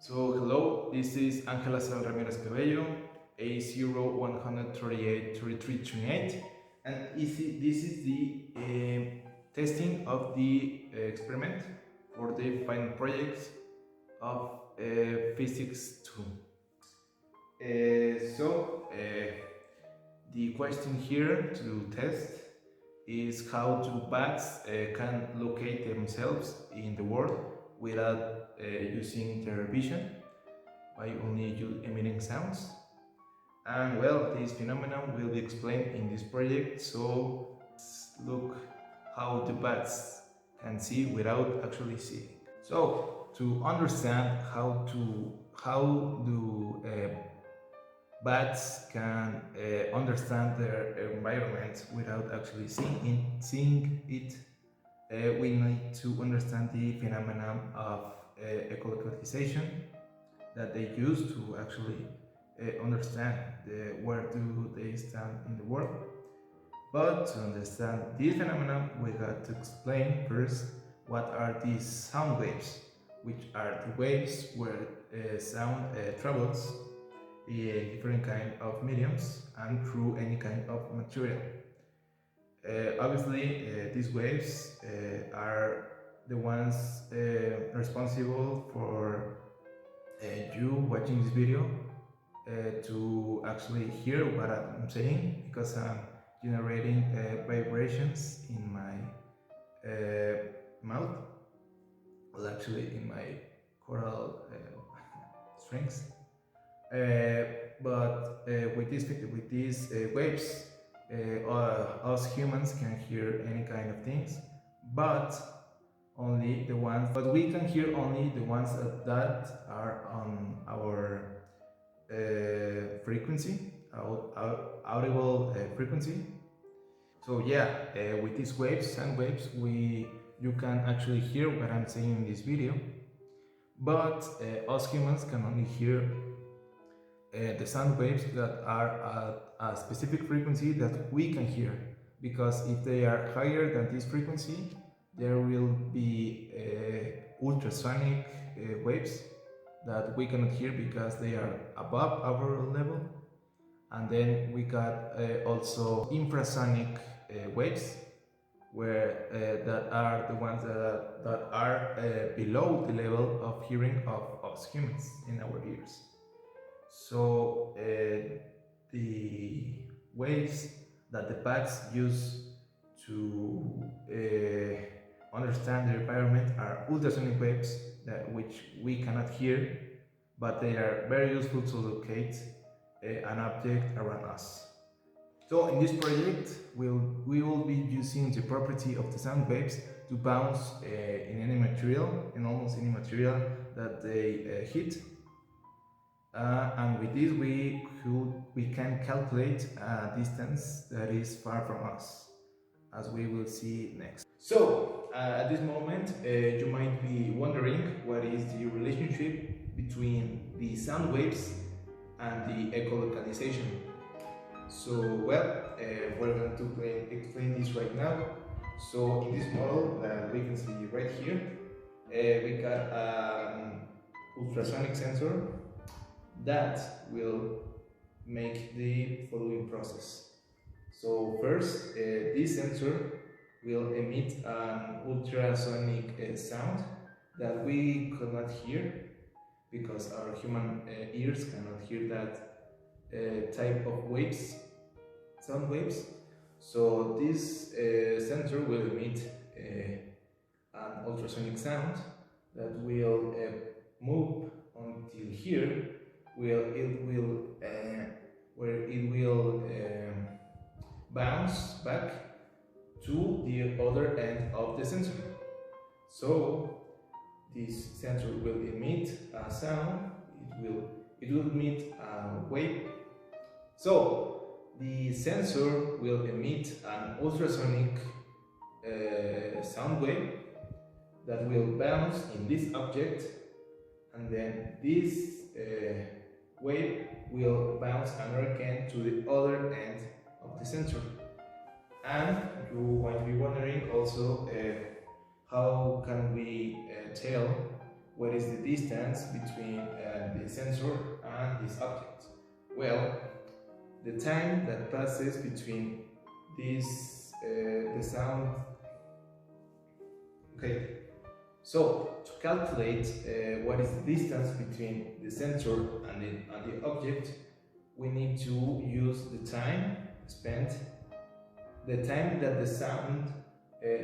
So hello, this is Azahel Ramirez Cabello, A01383328, and this is the testing of the experiment for the final project of Physics 2. The question here to test is how two bats can locate themselves in the world without using their vision, by only emitting sounds. And well, this phenomenon will be explained in this project, so let's look how the bats can see without actually seeing. So to understand how do bats can understand their environment without actually seeing it, we need to understand the phenomenon of echolocation that they use to actually understand where do they stand in the world. But to understand this phenomenon, we got to explain first what are these sound waves, which are the waves where sound travels in different kind of mediums and through any kind of material. Obviously, these waves are the ones responsible for you watching this video to actually hear what I'm saying, because I'm generating vibrations in my mouth, well, actually in my choral strings. But with these waves, us humans can hear any kind of things, but we can hear only the ones that are on our frequency, audible frequency. So yeah, with these waves, sound waves, you can actually hear what I'm saying in this video, but us humans can only hear the sound waves that are at a specific frequency that we can hear, because if they are higher than this frequency, there will be ultrasonic waves that we cannot hear because they are above our level. And then we got also infrasonic waves, where that are the ones that are below the level of hearing of us humans in our ears. So the waves that the bats use to understand the environment are ultrasonic waves, which we cannot hear, but they are very useful to locate an object around us. So in this project, we will be using the property of the sound waves to bounce in any material, in almost any material that they hit. And with this, we can calculate a distance that is far from us, as we will see next. So at this moment, you might be wondering what is the relationship between the sound waves and the echolocalization. So well, we're going to explain this right now. So in this model that we can see right here, we got an ultrasonic sensor that will make the following process. So first, this sensor will emit an ultrasonic sound that we cannot hear, because our human ears cannot hear that type of waves, sound waves. So this sensor will emit an ultrasonic sound that will move until here, where it will bounce back to the other end of the sensor. So this sensor will emit a sound, it will emit a wave. So the sensor will emit an ultrasonic sound wave that will bounce in this object, and then this wave will bounce another again to the other end of the sensor. And you might be wondering also, how can we tell what is the distance between the sensor and this object? Well, the time that passes between the sound. Okay, so to calculate what is the distance between the sensor and the object, we need to use the time spent, the time that the sound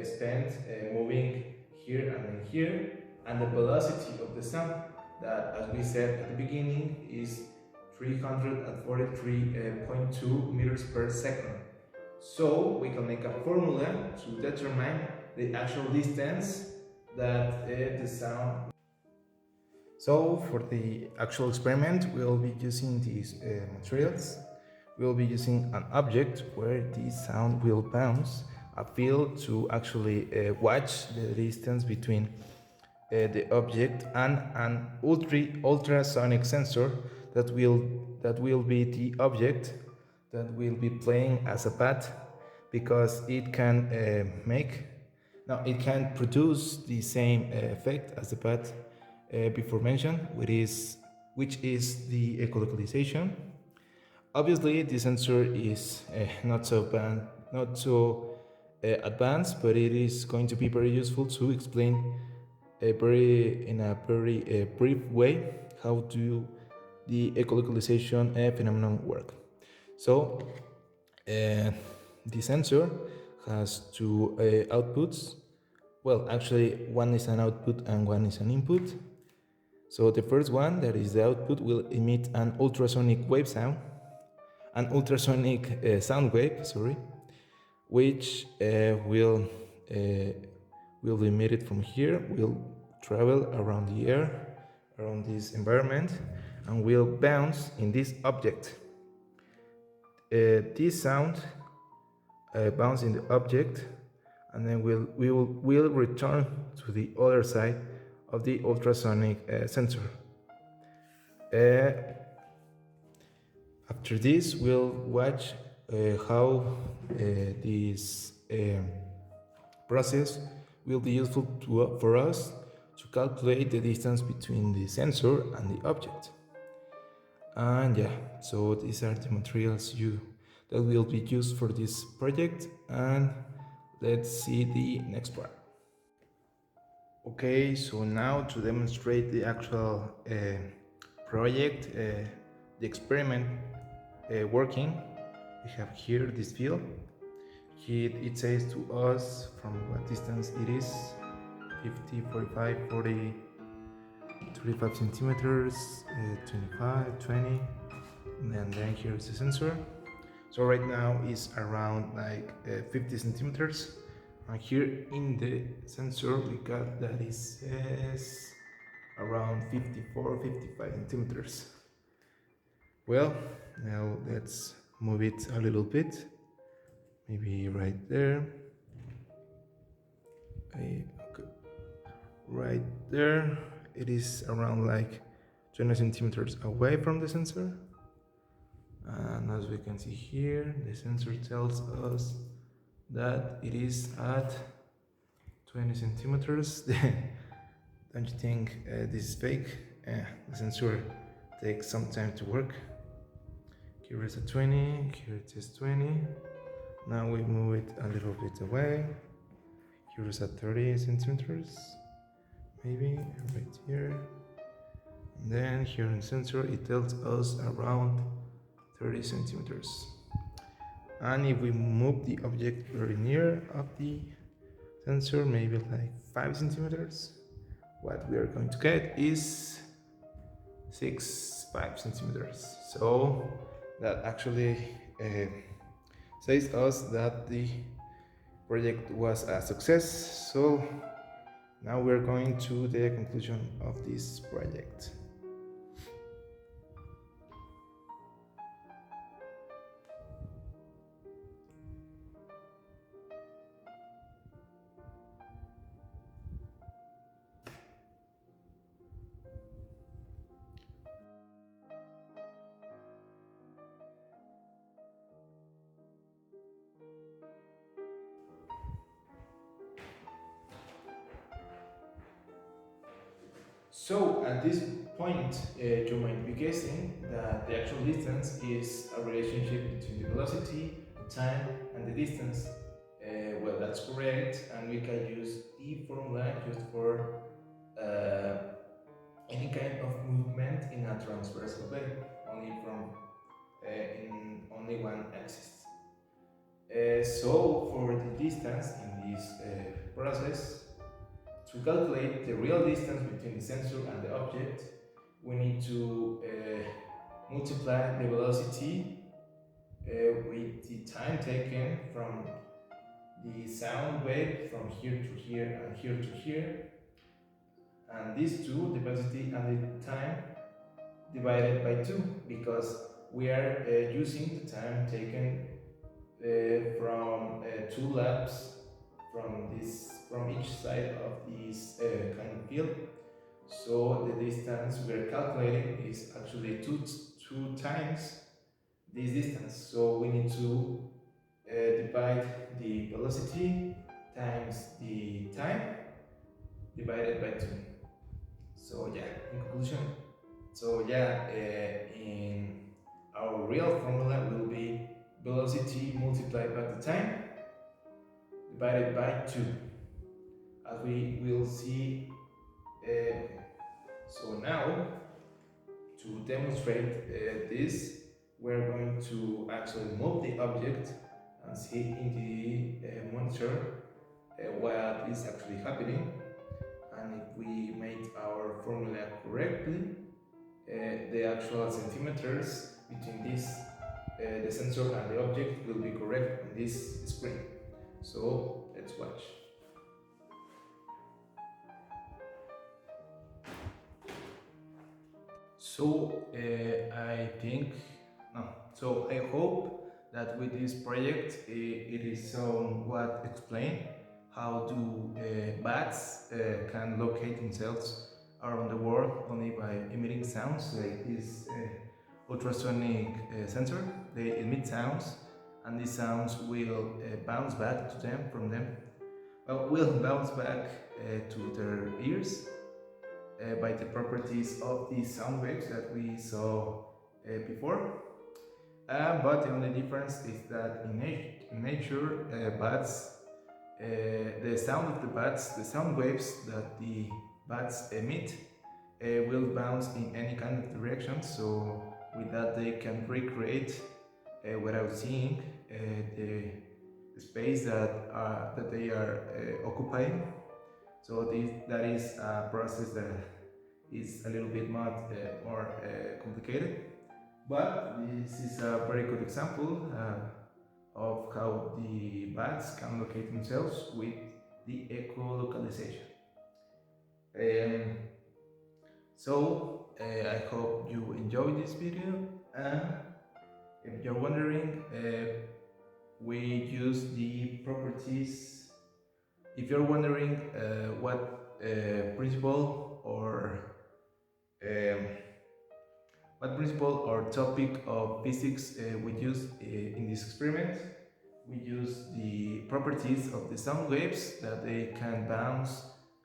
spent moving here and then here, and the velocity of the sound that, as we said at the beginning, is 343.2 meters per second. So we can make a formula to determine the actual distance that the sound. So for the actual experiment, we'll be using these materials. We'll be using an object where the sound will bounce, a field to actually watch the distance between the object, and an ultrasonic sensor that will be the object that will be playing as a pad, because it can it can produce the same effect as the pad before mentioned, which is the echolocalization. Obviously, the sensor is not so advanced, but it is going to be very useful to explain in a very brief way how do the echolocalization phenomenon work. So the sensor has two outputs. Well, actually, one is an output and one is an input. So the first one, that is the output, will emit an ultrasonic sound wave, sorry, which will be emitted from here, will travel around the air, around this environment, and will bounce in this object. This sound bounce in the object, and then will return to the other side of the ultrasonic sensor. After this, we'll watch how this process will be useful for us to calculate the distance between the sensor and the object. And yeah, so these are the materials that will be used for this project, and let's see the next part. Okay, so now to demonstrate the actual project, the experiment working, we have here this field. It says to us from what distance it is: 50, 45, 40, 35 centimeters, 25, 20, and then here's the sensor. So right now it's around like 50 centimeters. And here in the sensor we got that it says around 54, 55 centimeters. Well, now let's move it a little bit. Maybe right there. Okay. Right there. It is around like 20 centimeters away from the sensor. And as we can see here, the sensor tells us that it is at 20 centimeters. Don't you think this is fake? The sensor takes some time to work. Here is a 20, here it is 20. Now we move it a little bit away. Here is at 30 centimeters, maybe right here. And then here in the sensor it tells us around 30 centimeters. And if we move the object very near of the sensor, maybe like 5 centimeters, what we are going to get is 5 centimeters. So that actually says us that the project was a success. So now we're going to the conclusion of this project. So at this point, you might be guessing that the actual distance is a relationship between the velocity, the time, and the distance. Well, that's correct, and we can use the formula just for uh, any kind of movement in a transversal way, only from in only one axis. So for the distance in this process, to calculate the real distance between the sensor and the object, we need to multiply the velocity with the time taken from the sound wave from here to here and here to here, and these two, the velocity and the time, divided by 2, because we are using the time taken from 2 laps from each side of this kind of field. So the distance we are calculating is actually two times this distance. So we need to divide the velocity times the time divided by 2. So yeah, in conclusion, in our real formula will be velocity multiplied by the time divided by 2, as we will see. So now, to demonstrate this, we're going to actually move the object and see in the monitor what is actually happening. And if we made our formula correctly, the actual centimeters between this the sensor and the object will be correct on this screen. So let's watch. So I think no. So I hope that with this project it is somewhat explained how do bats can locate themselves around the world only by emitting sounds like this ultrasonic sensor. They emit sounds, and these sounds will bounce back to them from them. Well, will bounce back to their ears by the properties of the sound waves that we saw before. But the only difference is that in nature, bats, the sound of the bats, the sound waves that the bats emit will bounce in any kind of direction. So with that, they can recreate without seeing the space that they are occupying. So that is a process that is a little bit more complicated, but this is a very good example of how the bats can locate themselves with the echolocalization. Um, I hope you enjoyed this video, and if you're wondering, we use the properties. If you're wondering um, what principle or topic of physics we use in this experiment, we use the properties of the sound waves, that they can bounce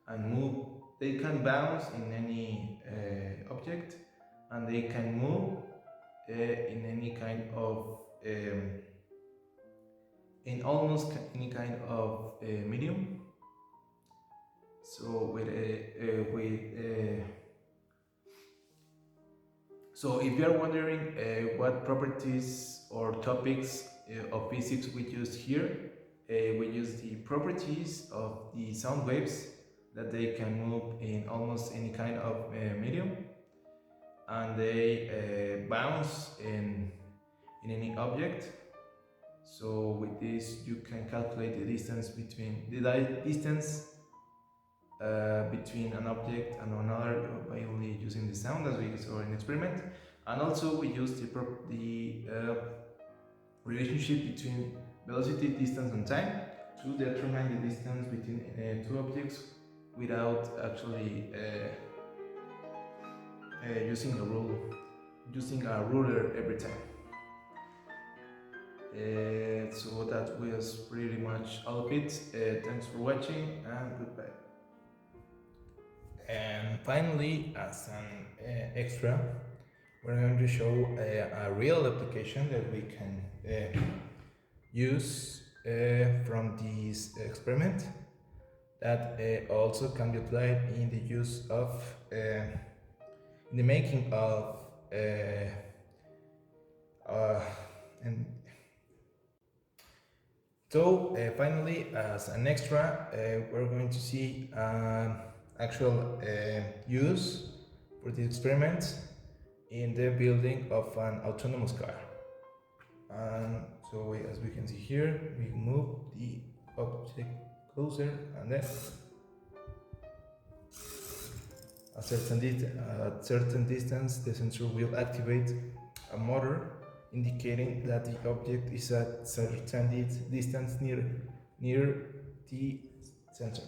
and move. They can bounce in any object, and they can move in any kind of in almost any kind of medium. So so if you are wondering what properties or topics of physics we use here, we use the properties of the sound waves, that they can move in almost any kind of medium, and they bounce in any object. So with this, you can calculate the distance between between an object and another by only using the sound, as we saw in the experiment. And also we use the relationship between velocity, distance, and time to determine the distance between two objects without actually using a ruler every time. So that was pretty much all of it. Thanks for watching, and goodbye. And finally, as an extra, we're going to show a real application that we can use from this experiment that also can be applied in the use of in the making of and so finally, as an extra, we're going to see actual use for the experiment in the building of an autonomous car. And so as we can see here, we move the object closer, and then at certain distance, the sensor will activate a motor indicating that the object is at certain distance near the sensor.